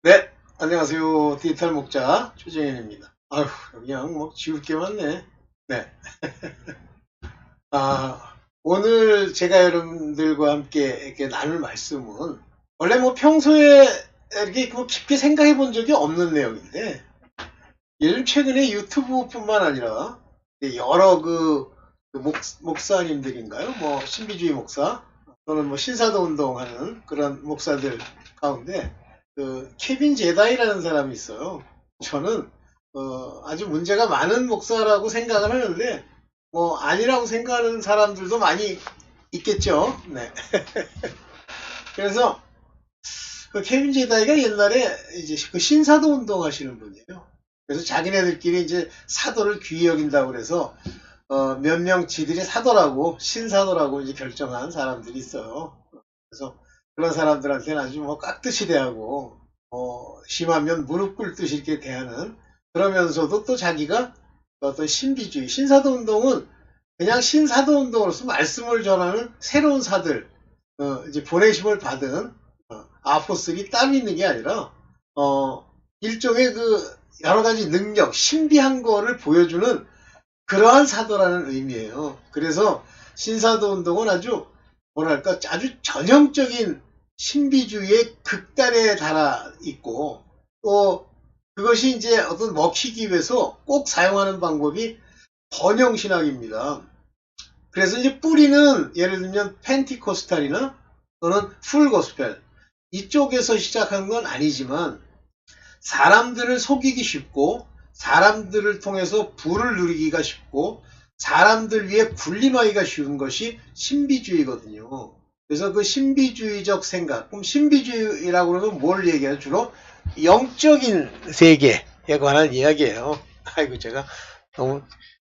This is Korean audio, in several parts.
네, 안녕하세요. 디지털 목자 최정현입니다. 아휴, 그냥 뭐 지울 게 많네. 네. 오늘 제가 여러분들과 함께 이렇게 나눌 말씀은 원래 뭐 평소에 이렇게 뭐 깊게 생각해 본 적이 없는 내용인데 요즘 최근에 유튜브뿐만 아니라 여러 목사님들인가요? 뭐 신비주의 목사 또는 뭐 신사도 운동하는 그런 목사들 가운데 케빈 제다이라는 사람이 있어요. 저는 아주 문제가 많은 목사라고 생각을 하는데 뭐 아니라고 생각하는 사람들도 많이 있겠죠. 네. 그래서 그 케빈 제다이가 옛날에 이제 그 신사도 운동하시는 분이에요. 그래서 자기네들끼리 이제 사도를 귀히 여긴다고 그래서 몇 명 지들이 사도라고 신사도라고 이제 결정한 사람들이 있어요. 그래서 그런 사람들한테는 아주 뭐 깍듯이 대하고 심하면 무릎 꿇듯이 이렇게 대하는, 그러면서도 또 자기가 어떤 신비주의 신사도 운동은 그냥 신사도 운동으로서 말씀을 전하는 새로운 사들, 이제 보내심을 받은 아포스들이 따로 있는 게 아니라 일종의 그 여러 가지 능력, 신비한 거를 보여주는 그러한 사도라는 의미예요. 그래서 신사도 운동은 아주 뭐랄까 아주 전형적인 신비주의의 극단에 달아 있고, 또 그것이 이제 어떤 먹히기 위해서 꼭 사용하는 방법이 번영신학입니다. 그래서 이제 뿌리는 예를 들면 펜티코스탈이나 또는 풀고스펠 이쪽에서 시작한 건 아니지만 사람들을 속이기 쉽고 사람들을 통해서 부를 누리기가 쉽고 사람들 위해 군림하기가 쉬운 것이 신비주의거든요. 그래서 그 신비주의적 생각, 그럼 신비주의라고 그러면 뭘 얘기해요? 주로 영적인 세계에 관한 이야기예요. 아이고, 제가 너무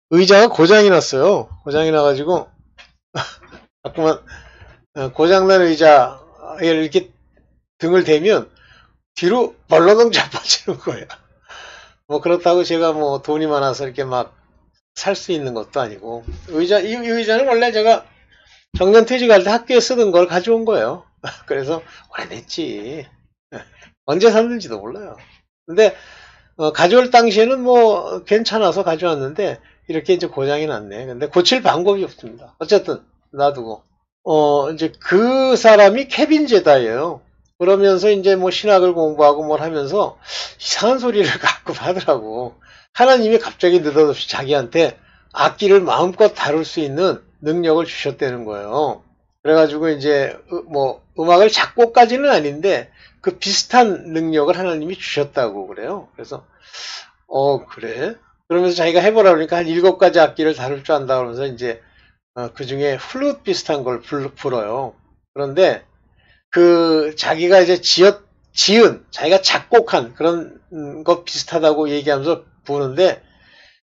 의자가 고장이 났어요. 고장이 나가지고 자꾸만 고장난 의자에 이렇게 등을 대면 뒤로 벌러덩 자빠지는 거예요. 뭐 그렇다고 제가 뭐 돈이 많아서 이렇게 막 살 수 있는 것도 아니고, 이 의자는 원래 제가 정년 퇴직할 때 학교에 쓰던 걸 가져온 거예요. 그래서 오래됐지. 언제 샀는지도 몰라요. 근데 가져올 당시에는 뭐 괜찮아서 가져왔는데 이렇게 이제 고장이 났네. 근데 고칠 방법이 없습니다. 어쨌든 놔두고 이제 그 사람이 케빈 제다예요. 그러면서 이제 뭐 신학을 공부하고 뭘 하면서 이상한 소리를 가끔 하더라고. 하나님이 갑자기 느닷없이 자기한테 악기를 마음껏 다룰 수 있는 능력을 주셨다는 거예요. 그래가지고 이제 뭐 음악을 작곡까지는 아닌데 그 비슷한 능력을 하나님이 주셨다고 그래요. 그래서 그래? 그러면서 자기가 해보라 그러니까 한 7가지 악기를 다룰 줄 안다 그러면서 이제 그 중에 플룻 비슷한 걸 불어요. 그런데 그 자기가 이제 지은 자기가 작곡한 그런 것 비슷하다고 얘기하면서 부르는데,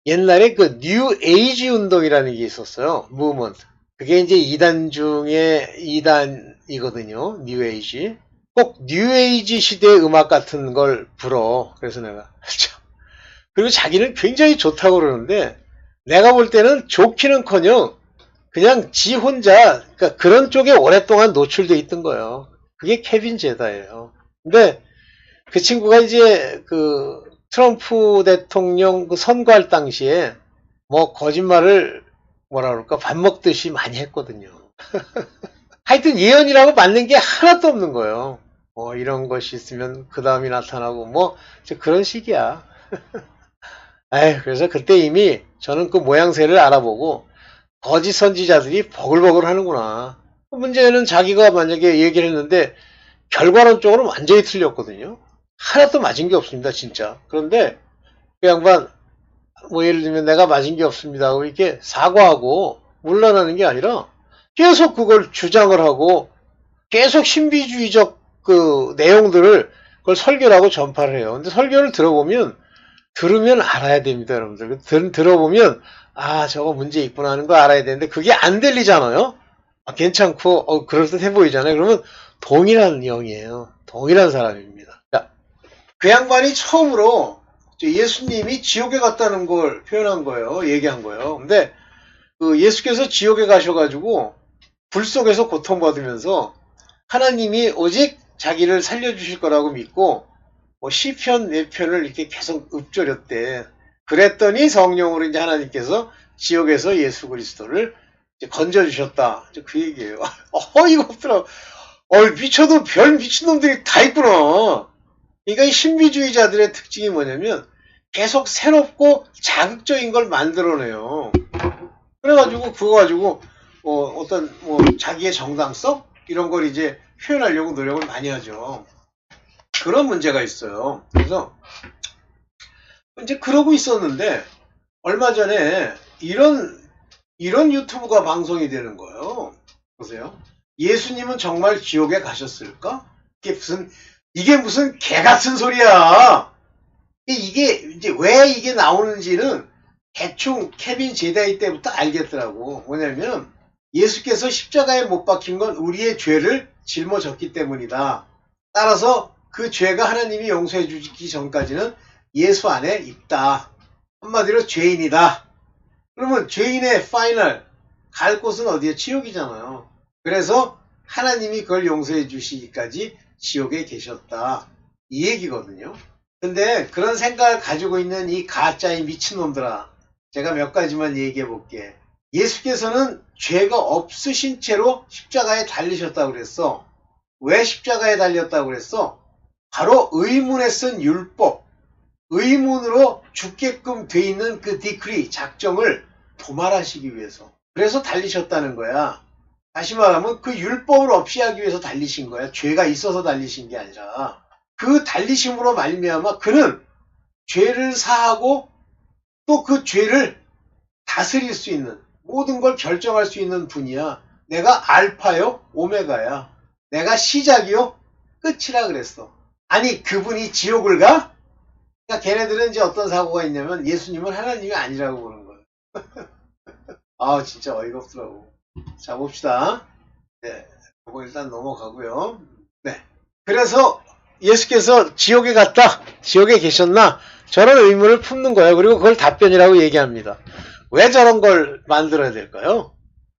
옛날에 그 뉴 에이지 운동이라는 게 있었어요. 무브먼트. 그게 이제 2단 중에 2단이거든요. 뉴 에이지. 꼭 뉴 에이지 시대의 음악 같은 걸 불어. 그래서 내가 그리고 자기는 굉장히 좋다고 그러는데 내가 볼 때는 좋기는커녕 그냥 지 혼자 그러니까 그런 쪽에 오랫동안 노출돼 있던 거예요. 그게 케빈 제다예요. 근데 그 친구가 이제 그 트럼프 대통령 그 선거할 당시에 뭐 거짓말을 뭐라 그럴까 밥 먹듯이 많이 했거든요. 하여튼 예언이라고 맞는 게 하나도 없는 거예요. 뭐 이런 것이 있으면 그 다음이 나타나고 뭐 그런 식이야. 에휴, 그래서 그때 이미 저는 그 모양새를 알아보고 거짓 선지자들이 버글버글 하는구나. 문제는 자기가 만약에 얘기를 했는데 결과론적으로 완전히 틀렸거든요. 하나도 맞은 게 없습니다, 진짜. 그런데 그 양반 뭐 예를 들면 내가 맞은 게 없습니다 하고 이렇게 사과하고 물러나는 게 아니라 계속 그걸 주장을 하고 계속 신비주의적 그 내용들을 그걸 설교를 하고 전파를 해요. 근데 설교를 들으면 알아야 됩니다, 여러분들. 들어보면 저거 문제 있구나 하는 거 알아야 되는데 그게 안 들리잖아요. 괜찮고 그럴듯해 보이잖아요. 그러면 동일한 영이에요. 동일한 사람입니다. 자, 그 양반이 처음으로 예수님이 지옥에 갔다는 걸 표현한 거예요. 얘기한 거예요. 근데 그 예수께서 지옥에 가셔가지고 불 속에서 고통받으면서 하나님이 오직 자기를 살려주실 거라고 믿고 뭐 시편 4편을 이렇게 계속 읊조렸대. 그랬더니 성령으로 이제 하나님께서 지옥에서 예수 그리스도를 이제 건져주셨다. 이제 그 얘기예요. 이거 없더라. 미쳐도 별 미친놈들이 다 있구나. 그러니까 이 신비주의자들의 특징이 뭐냐면 계속 새롭고 자극적인 걸 만들어내요. 그래가지고 그거 가지고 어떤 자기의 정당성 이런 걸 이제 표현하려고 노력을 많이 하죠. 그런 문제가 있어요. 그래서 이제 그러고 있었는데 얼마 전에 이런 유튜브가 방송이 되는 거예요. 보세요. 예수님은 정말 지옥에 가셨을까? 이게 무슨 개 같은 소리야. 이게 이제 왜 이게 나오는지는 대충 케빈 제다이 때부터 알겠더라고. 뭐냐면 예수께서 십자가에 못 박힌 건 우리의 죄를 짊어졌기 때문이다. 따라서 그 죄가 하나님이 용서해 주기 전까지는 예수 안에 있다. 한마디로 죄인이다. 그러면 죄인의 파이널 갈 곳은 어디에? 지옥이잖아요. 그래서 하나님이 그걸 용서해 주시기까지 지옥에 계셨다. 이 얘기거든요. 근데 그런 생각을 가지고 있는 이 가짜의 미친놈들아, 제가 몇 가지만 얘기해 볼게. 예수께서는 죄가 없으신 채로 십자가에 달리셨다고 그랬어. 왜 십자가에 달렸다고 그랬어? 바로 의문에 쓴 율법, 의문으로 죽게끔 돼 있는 그 디크리, 작정을 도말하시기 위해서. 그래서 달리셨다는 거야. 다시 말하면 그 율법을 없이 하기 위해서 달리신 거야. 죄가 있어서 달리신 게 아니라. 그 달리심으로 말미암아 그는 죄를 사하고 또 그 죄를 다스릴 수 있는, 모든 걸 결정할 수 있는 분이야. 내가 알파요 오메가야. 내가 시작이요 끝이라 그랬어. 아니 그분이 지옥을 가? 그러니까 걔네들은 이제 어떤 사고가 있냐면 예수님은 하나님이 아니라고 보는 거예요. 진짜 어이가 없더라고. 자 봅시다. 네, 이거 일단 넘어가고요. 네, 그래서 예수께서 지옥에 갔다, 지옥에 계셨나? 저런 의문을 품는 거예요. 그리고 그걸 답변이라고 얘기합니다. 왜 저런 걸 만들어야 될까요?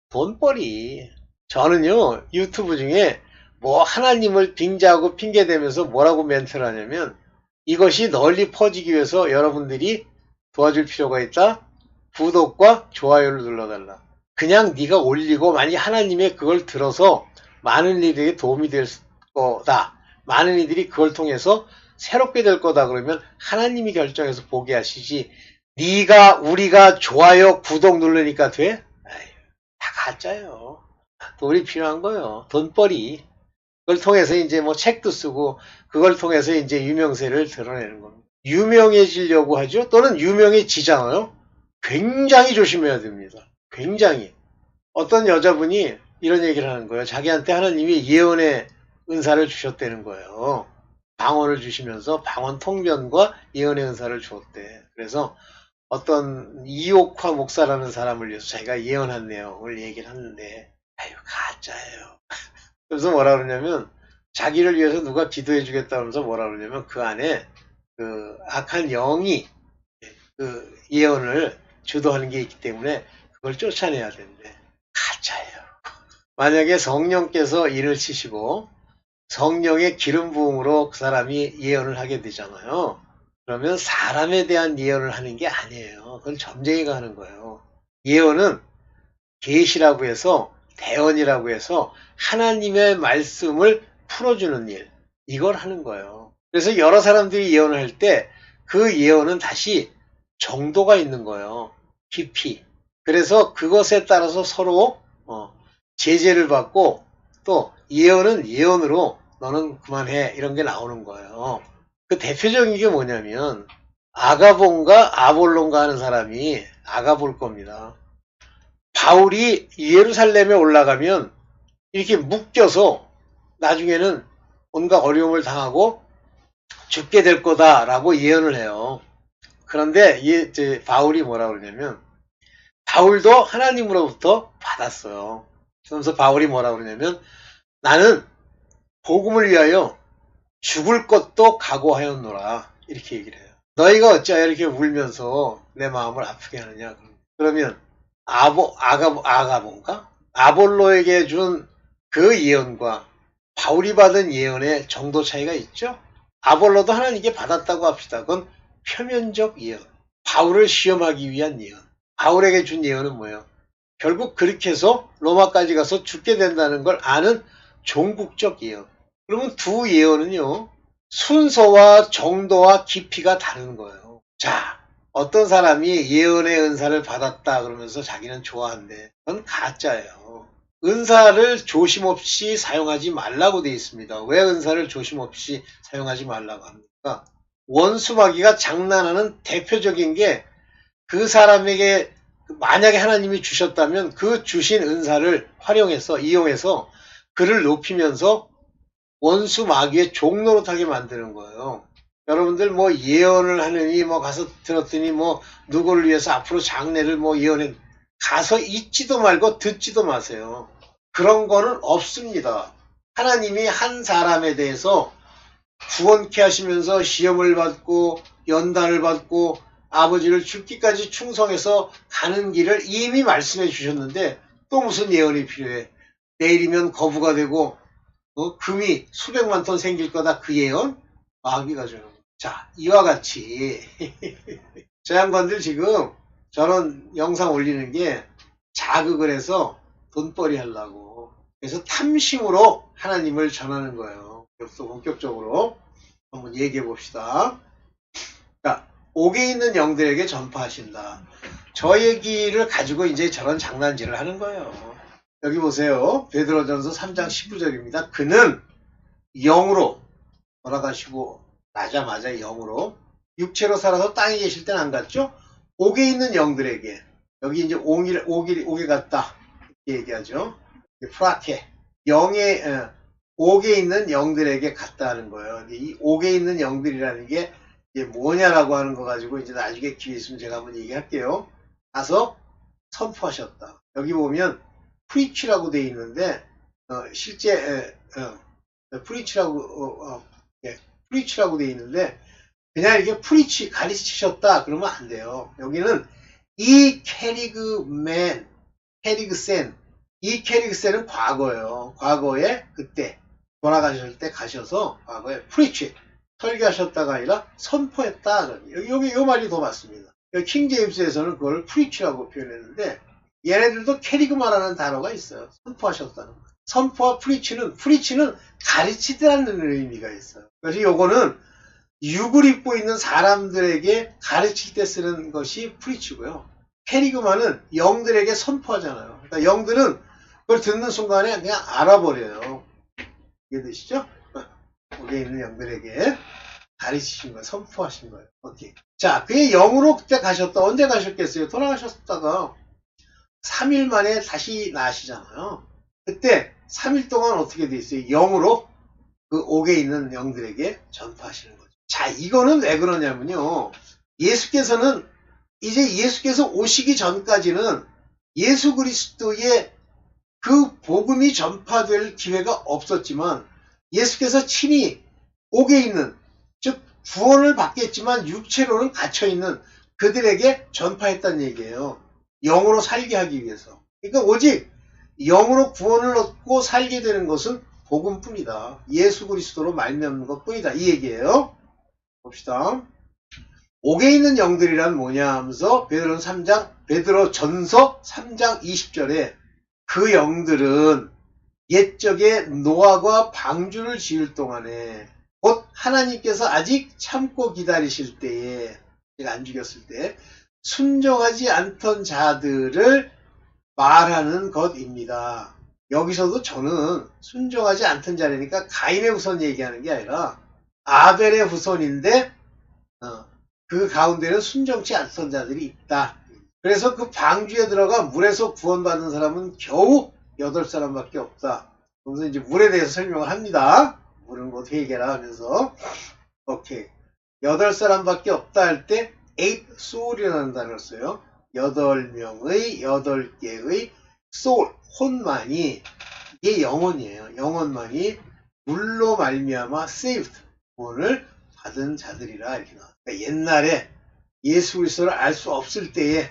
돈벌이. 저는요 유튜브 중에 하나님을 빙자하고 핑계대면서 뭐라고 멘트를 하냐면, 이것이 널리 퍼지기 위해서 여러분들이 도와줄 필요가 있다. 구독과 좋아요를 눌러달라. 그냥 네가 올리고 만약 하나님의 그걸 들어서 많은 이들에게 도움이 될 거다, 많은 이들이 그걸 통해서 새롭게 될 거다 그러면 하나님이 결정해서 보게 하시지, 우리가 좋아요 구독 누르니까 돼? 다 가짜예요. 돈이 필요한 거예요. 돈벌이. 그걸 통해서 이제 책도 쓰고 그걸 통해서 이제 유명세를 드러내는 겁니다. 유명해지려고 하죠. 또는 유명해지잖아요. 굉장히 조심해야 됩니다. 굉장히. 어떤 여자분이 이런 얘기를 하는 거예요. 자기한테 하나님이 예언의 은사를 주셨다는 거예요. 방언을 주시면서 방언 통변과 예언의 은사를 주었대. 그래서 어떤 이옥화 목사라는 사람을 위해서 자기가 예언한 내용을 얘기를 하는데, 가짜예요. 그래서 뭐라 그러냐면, 자기를 위해서 누가 기도해 주겠다면서 뭐라 그러냐면, 그 안에 그 악한 영이 그 예언을 주도하는 게 있기 때문에 그걸 쫓아내야 된대. 가짜예요. 만약에 성령께서 일을 치시고 성령의 기름 부음으로 그 사람이 예언을 하게 되잖아요. 그러면 사람에 대한 예언을 하는 게 아니에요. 그건 점쟁이가 하는 거예요. 예언은 계시라고 해서, 대언이라고 해서 하나님의 말씀을 풀어주는 일, 이걸 하는 거예요. 그래서 여러 사람들이 예언을 할 때 그 예언은 다시 정도가 있는 거예요. 깊이. 그래서 그것에 따라서 서로 제재를 받고, 또 예언은 예언으로 너는 그만해, 이런 게 나오는 거예요. 그 대표적인 게 뭐냐면 아가본가 아볼론가 하는 사람이, 아가볼 겁니다. 바울이 예루살렘에 올라가면 이렇게 묶여서 나중에는 온갖 어려움을 당하고 죽게 될 거다라고 예언을 해요. 그런데 바울이 뭐라 그러냐면, 바울도 하나님으로부터 받았어요. 그러면서 바울이 뭐라 그러냐면, 나는 복음을 위하여 죽을 것도 각오하였노라, 이렇게 얘기를 해요. 너희가 어찌하여 이렇게 울면서 내 마음을 아프게 하느냐. 그러면 아가본가? 아볼로에게 준 그 예언과 바울이 받은 예언의 정도 차이가 있죠? 아볼로도 하나님께 받았다고 합시다. 그건 표면적 예언. 바울을 시험하기 위한 예언. 바울에게 준 예언은 뭐예요? 결국 그렇게 해서 로마까지 가서 죽게 된다는 걸 아는 종국적 예언. 그러면 두 예언은요, 순서와 정도와 깊이가 다른 거예요. 자, 어떤 사람이 예언의 은사를 받았다 그러면서 자기는 좋아한대. 그건 가짜예요. 은사를 조심 없이 사용하지 말라고 되어 있습니다. 왜 은사를 조심 없이 사용하지 말라고 합니까? 원수마귀가 장난하는 대표적인 게 그 사람에게 만약에 하나님이 주셨다면 그 주신 은사를 활용해서 이용해서 그를 높이면서 원수 마귀의 종노릇하게 만드는 거예요. 여러분들 뭐 예언을 하느니 뭐 가서 들었더니 뭐 누구를 위해서 앞으로 장래를 뭐 예언해 가서 잊지도 말고 듣지도 마세요. 그런 거는 없습니다. 하나님이 한 사람에 대해서 구원케 하시면서 시험을 받고 연단을 받고 아버지를 죽기까지 충성해서 가는 길을 이미 말씀해 주셨는데 또 무슨 예언이 필요해? 내일이면 거부가 되고 금이 수백만 톤 생길 거다 그 예언? 마귀가 주는 거야. 자, 이와 같이 저 양반들 지금 저런 영상 올리는 게 자극을 해서 돈벌이 하려고 그래서 탐심으로 하나님을 전하는 거예요. 여기서 본격적으로 한번 얘기해 봅시다. 자, 옥에 있는 영들에게 전파하신다. 저 얘기를 가지고 이제 저런 장난질을 하는 거예요. 여기 보세요. 베드로전서 3장 19절입니다. 그는 영으로 돌아가시고 나자마자 영으로 육체로 살아서 땅에 계실 때는 안 갔죠? 옥에 있는 영들에게 여기 이제 옥에 갔다 이렇게 얘기하죠. 프라케 영의 옥에 있는 영들에게 갔다는 거예요. 이 옥에 있는 영들이라는 게 이게 뭐냐라고 하는 거 가지고 이제 나중에 기회 있으면 제가 한번 얘기할게요. 가서 선포하셨다. 여기 보면 프리치라고 돼 있는데 실제 프리치라고 프리치라고 돼 있는데 그냥 이렇게 프리치 가르치셨다 그러면 안 돼요. 여기는 이 캐리그센 이 캐리그센은 과거예요. 과거에 그때 돌아가실 때 가셔서 과거에 프리치 설교하셨다가 아니라 선포했다. 여기 요 말이 더 맞습니다. 킹제임스에서는 그걸 프리치라고 표현했는데 얘네들도 캐리그마라는 단어가 있어요. 선포하셨다는 거. 선포와 프리치는 가르치다는 의미가 있어요. 그래서 요거는 육을 입고 있는 사람들에게 가르칠 때 쓰는 것이 프리치고요. 캐리그마는 영들에게 선포하잖아요. 그러니까 영들은 그걸 듣는 순간에 그냥 알아버려요. 이해되시죠? 거기에 있는 영들에게 가르치신 거예요. 선포하신 거예요. 오케이. 자, 그의 영으로 그때 가셨다. 언제 가셨겠어요? 돌아가셨다가 3일 만에 다시 나시잖아요. 그때 3일 동안 어떻게 돼 있어요? 영으로 그 옥에 있는 영들에게 전파하시는 거죠. 자, 이거는 왜 그러냐면요. 예수께서 오시기 전까지는 예수 그리스도의 그 복음이 전파될 기회가 없었지만 예수께서 친히 옥에 있는, 즉 구원을 받겠지만 육체로는 갇혀있는 그들에게 전파했다는 얘기예요. 영으로 살게 하기 위해서. 그러니까 오직 영으로 구원을 얻고 살게 되는 것은 복음뿐이다. 예수 그리스도로 말미암는 것뿐이다. 이 얘기예요. 봅시다. 옥에 있는 영들이란 뭐냐 하면서 베드로전서 3장 20절에 그 영들은 옛적에 노아가 방주를 지을 동안에 곧 하나님께서 아직 참고 기다리실 때에 제가 안 죽였을 때 순종하지 않던 자들을 말하는 것입니다. 여기서도 저는 순종하지 않던 자라니까 가인의 후손 얘기하는 게 아니라 아벨의 후손인데 그 가운데는 순종치 않던 자들이 있다. 그래서 그 방주에 들어가 물에서 구원받은 사람은 겨우 8사람밖에 없다. 그래서 이제 물에 대해서 설명을 합니다. 물은 어떻게 해결하 하면서 오케이. 8사람밖에 없다 할 때 8 soul이라는 단어를 써요. 8명의 8개의 soul, 혼만이 이게 영혼이에요. 영혼만이 물로 말미암아 saved, 구원을 받은 자들이라 이렇게 나와요. 그러니까 옛날에 예수 그리스도를 알 수 없을 때에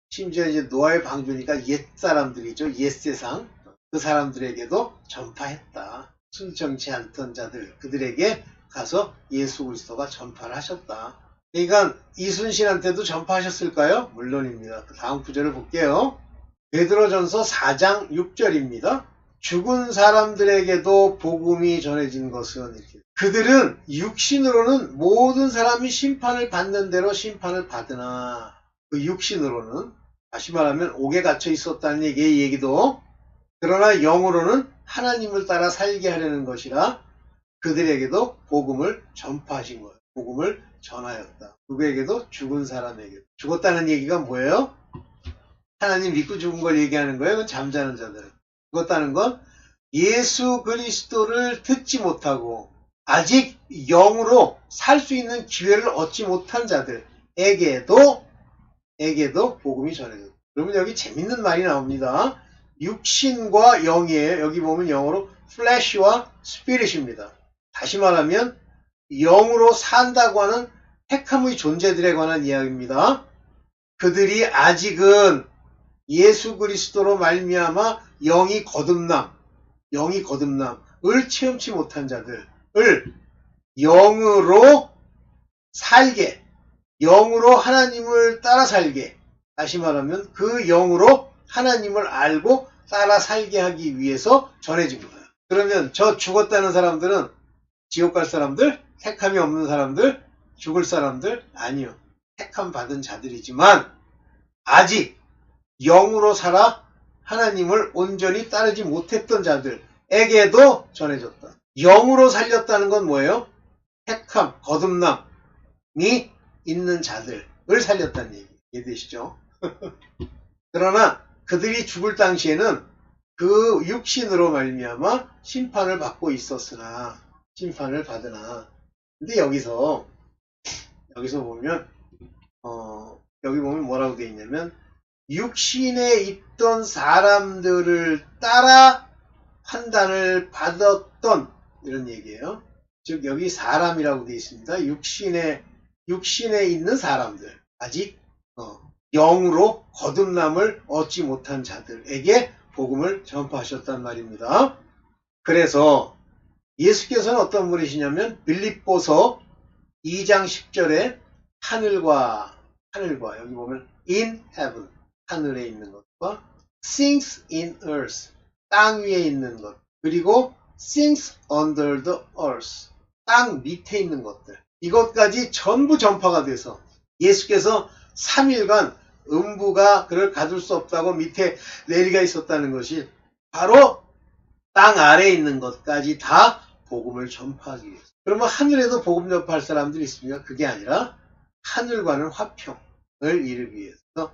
심지어 이제 노아의 방주니까 옛 사람들이죠. 옛 세상 그 사람들에게도 전파했다. 순정치 않던 자들 그들에게 가서 예수 그리스도가 전파를 하셨다. 그러니까 이순신한테도 전파하셨을까요? 물론입니다. 그 다음 구절을 볼게요. 베드로전서 4장 6절입니다. 죽은 사람들에게도 복음이 전해진 것은 이렇게. 그들은 육신으로는 모든 사람이 심판을 받는 대로 심판을 받으나 그 육신으로는 다시 말하면 옥에 갇혀 있었다는 얘기도 그러나 영으로는 하나님을 따라 살게 하려는 것이라 그들에게도 복음을 전파하신 거예요. 복음을 전하였다. 누구에게도? 죽은 사람에게. 죽었다는 얘기가 뭐예요? 하나님 믿고 죽은 걸 얘기하는 거예요. 그건 잠자는 자들. 죽었다는 건 예수 그리스도를 듣지 못하고 아직 영으로 살 수 있는 기회를 얻지 못한 자들에게도 복음이 전해졌다. 그러면 여기 재밌는 말이 나옵니다. 육신과 영이에요. 여기 보면 영어로 flesh와 spirit입니다. 다시 말하면 영으로 산다고 하는 택함의 존재들에 관한 이야기입니다. 그들이 아직은 예수 그리스도로 말미암아 영이 거듭남을 체험치 못한 자들을 영으로 살게, 영으로 하나님을 따라 살게, 다시 말하면 그 영으로 하나님을 알고 따라 살게 하기 위해서 전해진 거예요. 그러면 저 죽었다는 사람들은 지옥 갈 사람들? 택함이 없는 사람들? 죽을 사람들? 아니요. 택함 받은 자들이지만 아직 영으로 살아 하나님을 온전히 따르지 못했던 자들에게도 전해졌다. 영으로 살렸다는 건 뭐예요? 택함, 거듭남이 있는 자들을 살렸다는 얘기. 이해되시죠? 그러나 그들이 죽을 당시에는 그 육신으로 말미암아 심판을 받고 있었으나 심판을 받으나 근데 여기서 보면 여기 보면 뭐라고 되어 있냐면 육신에 있던 사람들을 따라 판단을 받았던 이런 얘기예요. 즉 여기 사람이라고 되어 있습니다. 육신에 있는 사람들 아직 영으로 거듭남을 얻지 못한 자들에게 복음을 전파하셨단 말입니다. 그래서 예수께서는 어떤 분이시냐면 빌립보서 2장 10절에 하늘과 여기 보면 in heaven 하늘에 있는 것과 things in earth 땅 위에 있는 것 그리고 things under the earth 땅 밑에 있는 것들 이것까지 전부 전파가 돼서 예수께서 3일간 음부가 그를 가둘 수 없다고 밑에 내리가 있었다는 것이 바로 땅 아래에 있는 것까지 다 복음을 전파하기 위해서. 그러면 하늘에도 복음 전파할 사람들이 있습니까? 그게 아니라 하늘과는 화평을 이루기 위해서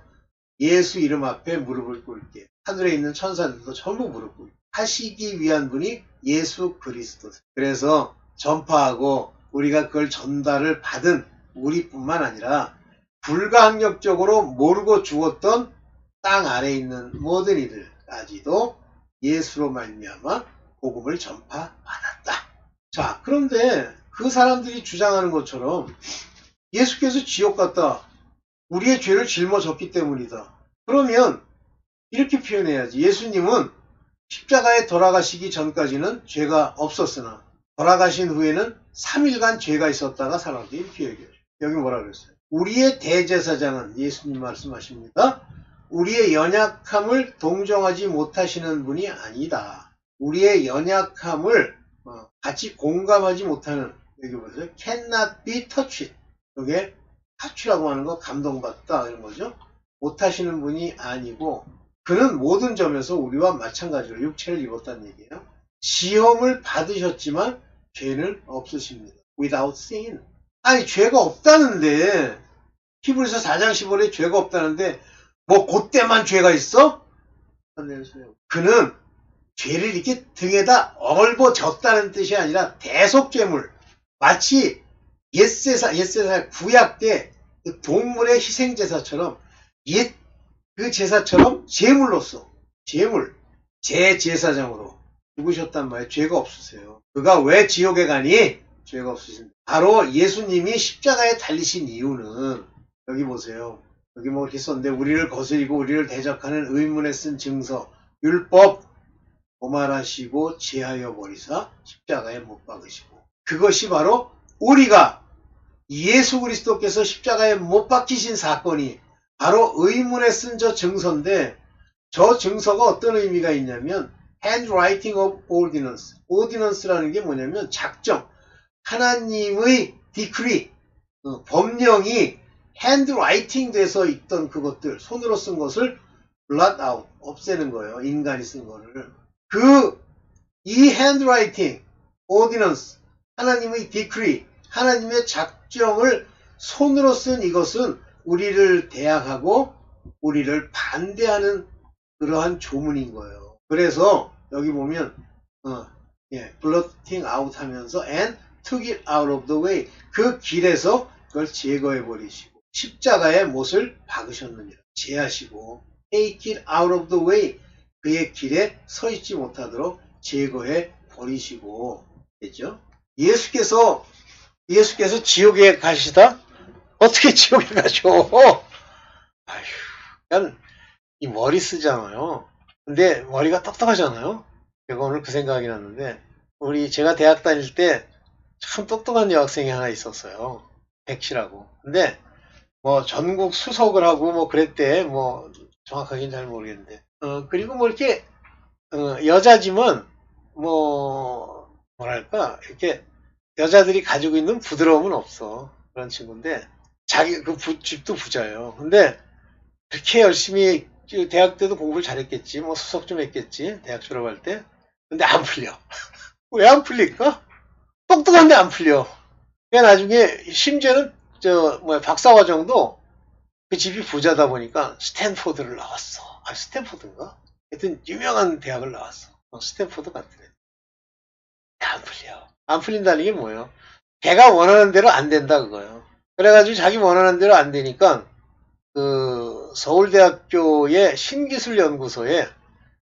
예수 이름 앞에 무릎을 꿇게 하늘에 있는 천사들도 전부 무릎 꿇게 하시기 위한 분이 예수 그리스도. 그래서 전파하고 우리가 그걸 전달을 받은 우리뿐만 아니라 불가항력적으로 모르고 죽었던 땅 아래에 있는 모든 이들까지도 예수로 말미암아 복음을 전파받았다. 자, 그런데 그 사람들이 주장하는 것처럼 예수께서 지옥 갔다. 우리의 죄를 짊어졌기 때문이다. 그러면 이렇게 표현해야지. 예수님은 십자가에 돌아가시기 전까지는 죄가 없었으나 돌아가신 후에는 3일간 죄가 있었다가 살아났다. 이렇게 얘기해요. 여기 뭐라 그랬어요? 우리의 대제사장은 예수님 말씀하십니다. 우리의 연약함을 동정하지 못하시는 분이 아니다. 우리의 연약함을 같이 공감하지 못하는 여기 보세요. cannot be touched. 이게 touch라고 하는 거 감동받다 이런 거죠. 못하시는 분이 아니고 그는 모든 점에서 우리와 마찬가지로 육체를 입었다는 얘기예요. 시험을 받으셨지만 죄는 없으십니다. without sin. 아니 죄가 없다는데 히브리서 4장 15절에 죄가 없다는데 뭐 그때만 죄가 있어? 그는 죄를 이렇게 등에다 얽어졌다는 뜻이 아니라 대속죄물 마치 옛세살 구약 때 그 동물의 희생제사처럼 옛 그 제사처럼 제물로서 제제사장으로 죽으셨단 말이에요. 죄가 없으세요. 그가 왜 지옥에 가니? 죄가 없으십니다. 바로 예수님이 십자가에 달리신 이유는 여기 보세요. 여기 뭐 이렇게 썼는데 우리를 거스리고 우리를 대적하는 의문에 쓴 증서 율법 도말하시고 제하여 버리사 십자가에 못 박으시고 그것이 바로 우리가 예수 그리스도께서 십자가에 못 박히신 사건이 바로 의문에 쓴 저 증서인데, 저 증서가 어떤 의미가 있냐면 handwriting of ordinance. ordinance라는 게 뭐냐면 작정, 하나님의 decree, 법령이 handwriting 돼서 있던 그것들, 손으로 쓴 것을 blot out, 없애는 거예요. 인간이 쓴 거를. 이 handwriting, ordinance, 하나님의 decree, 하나님의 작정을 손으로 쓴 이것은 우리를 대항하고 우리를 반대하는 그러한 조문인 거예요. 그래서 여기 보면 blotting out 하면서 and took it out of the way, 그 길에서 그걸 제거해 버리시고 십자가에 못을 박으셨느니라. 제하시고 take it out of the way, 그의 길에 서 있지 못하도록 제거해 버리시고. 됐죠? 예수께서 지옥에 가시다? 어떻게 지옥에 가죠? 아휴, 그냥 이 머리 쓰잖아요. 근데 머리가 똑똑하잖아요. 제가 오늘 그 생각이 났는데, 제가 대학 다닐 때 참 똑똑한 여학생이 하나 있었어요. 백씨라고. 근데 뭐 전국 수석을 하고 뭐 그랬대. 뭐 정확하게는 잘 모르겠는데. 그리고 뭐 이렇게 여자지만 뭐 뭐랄까 이렇게 여자들이 가지고 있는 부드러움은 없어. 그런 친구인데 자기 집도 부자예요. 근데 그렇게 열심히 대학 때도 공부를 잘했겠지. 뭐 수석 좀 했겠지. 대학 졸업할 때. 근데 안 풀려. 왜 안 풀릴까? 똑똑한데 안 풀려. 그러니까 나중에 심지어는 박사과정도 그 집이 부자다 보니까 스탠포드를 나왔어. 스탠포드인가? 하여튼 유명한 대학을 나왔어. 스탠포드 같은 애. 안 풀려. 안 풀린다는 게 뭐예요? 걔가 원하는 대로 안 된다 그거예요. 그래가지고 자기 원하는 대로 안 되니까 그 서울대학교의 신기술연구소에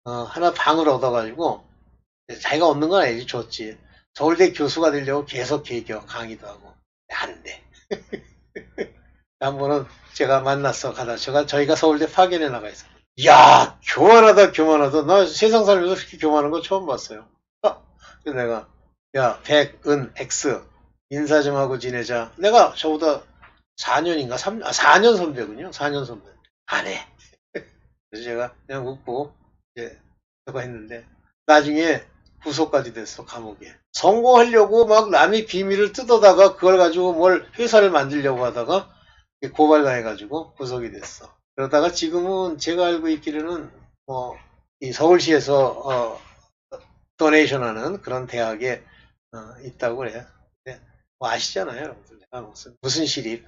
하나 방을 얻어가지고 자기가 얻는 건 아니지, 줬지. 서울대 교수가 되려고 계속 개교 강의도 하고 안 돼. 한 번은 제가 만났어. 저희가 서울대 파견에 나가 있어. 야, 교만하다. 나 세상 살면서 그렇게 교만한 거 처음 봤어요. 그래서 내가 야, 백은 X 인사 좀 하고 지내자. 내가 저보다 4년인가 4년 선배군요. 4년 선배. 안 해. 그래서 제가 그냥 웃고 이제 저거 했는데 나중에 구속까지 됐어. 감옥에. 성공하려고 막 남의 비밀을 뜯어다가 그걸 가지고 뭘 회사를 만들려고 하다가 고발당해가지고 구속이 됐어. 그러다가 지금은 제가 알고 있기로는 이 서울시에서 도네이션 하는 그런 대학에 있다고 그래요. 뭐 아시잖아요, 여러분들. 내가 무슨 시립.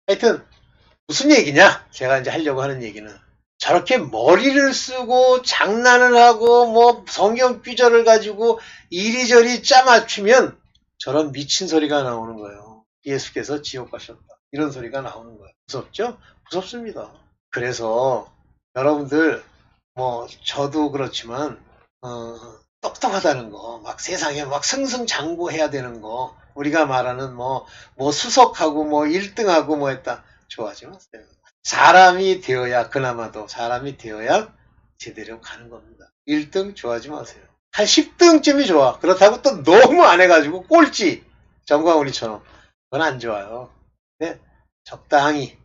하여튼 무슨 얘기냐? 제가 이제 하려고 하는 얘기는 저렇게 머리를 쓰고 장난을 하고 뭐 성경 귀절을 가지고 이리저리 짜맞추면 저런 미친 소리가 나오는 거예요. 예수께서 지옥 가셨다. 이런 소리가 나오는 거예요. 무섭죠? 무섭습니다. 그래서 여러분들 뭐 저도 그렇지만 똑똑하다는 거, 막 세상에 막 승승장구해야 되는 거, 우리가 말하는 뭐 수석하고 뭐 1등하고 뭐 했다. 좋아하지 마세요. 사람이 되어야, 그나마도 사람이 되어야 제대로 가는 겁니다. 1등 좋아하지 마세요. 한 10등쯤이 좋아. 그렇다고 또 너무 안 해가지고 꼴찌, 정광훈이처럼. 그건 안 좋아요. 근데 적당히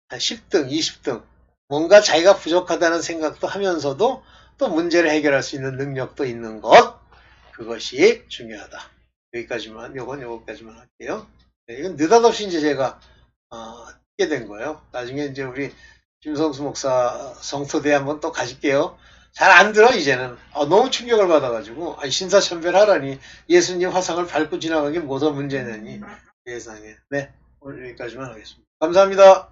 한 10등, 20등. 뭔가 자기가 부족하다는 생각도 하면서도 또 문제를 해결할 수 있는 능력도 있는 것. 그것이 중요하다. 요거까지만 할게요. 네, 이건 느닷없이 이제 제가, 하게 된 거예요. 나중에 이제 우리 김성수 목사 성토대 한번 또 가실게요. 잘 안 들어, 이제는. 너무 충격을 받아가지고, 신사천별하라니. 예수님 화상을 밟고 지나가기 뭐가 문제냐니. 세상에. 네, 오늘 여기까지만 하겠습니다. 감사합니다.